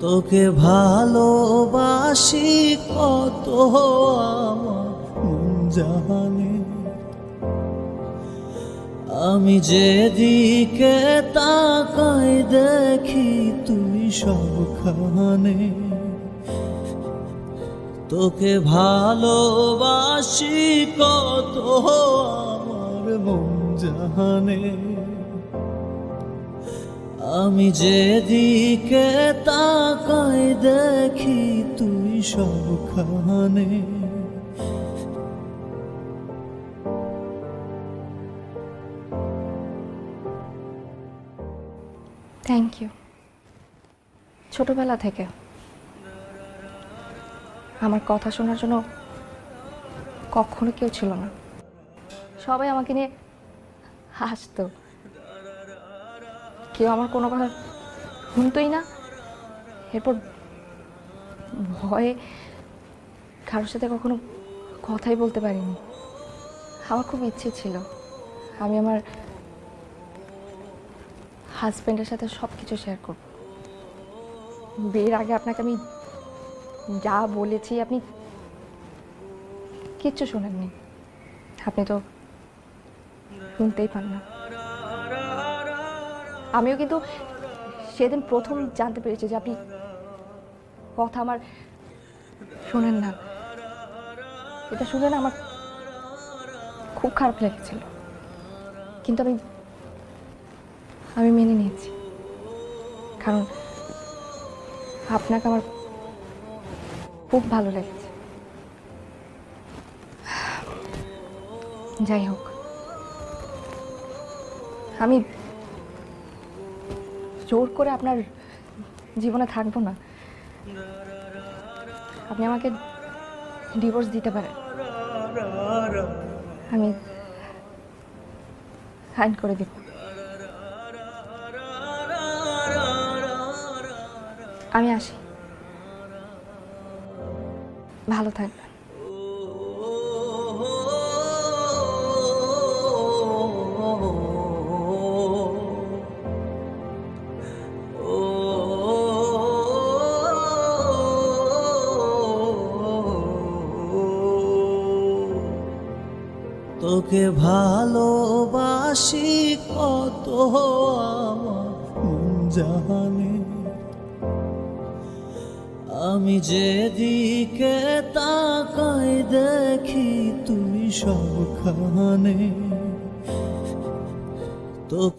তোকে ভালোবাসি কত আমার মন জানে, আমি যেদিকে তাকাই দেখি তুই সবখানে। তোকে ভালোবাসি কত আমার মন জানে, আমি যেদিকে তাকাই দেখি তুই সবখানে। Thank you. ছোটবেলা থেকে আমার কথা শোনার জন্য কখনো কেউ ছিল না। সবাই আমাকে নিয়ে হাসতো, কেউ আমার কোনো কথা শুনতোই না। এরপর ভয়ে কারোর সাথে কখনো কথাই বলতে পারিনি। আমার খুব ইচ্ছে ছিল আমি আমার হাজব্যান্ডের সাথে সব কিছু শেয়ার করব। বিয়ের আগে আপনাকে আমি যা বলেছি আপনি কিচ্ছু শোনেননি, আপনি তো শুনতেই পান না। আমিও কিন্তু সেদিন প্রথম জানতে পেরেছি যে আপনি কথা আমার শোনেন না। এটা শুনে না আমার খুব খারাপ লেগেছিল, কিন্তু আমি মেনে নিয়েছি, কারণ আপনাকে আমার খুব ভালো লেগেছে। যাই হোক, আমি জোর করে আপনার জীবনে থাকবো না। আপনি আমাকে ডিভোর্স দিতে পারেন, আমি সাইন করে দিব। আমি আসি, ভালো থাকবেন। তোকে ভালোবাসি কত আমার মন জানে, আমি যেদিকে তাকাই দেখি তুই সবখানে। তো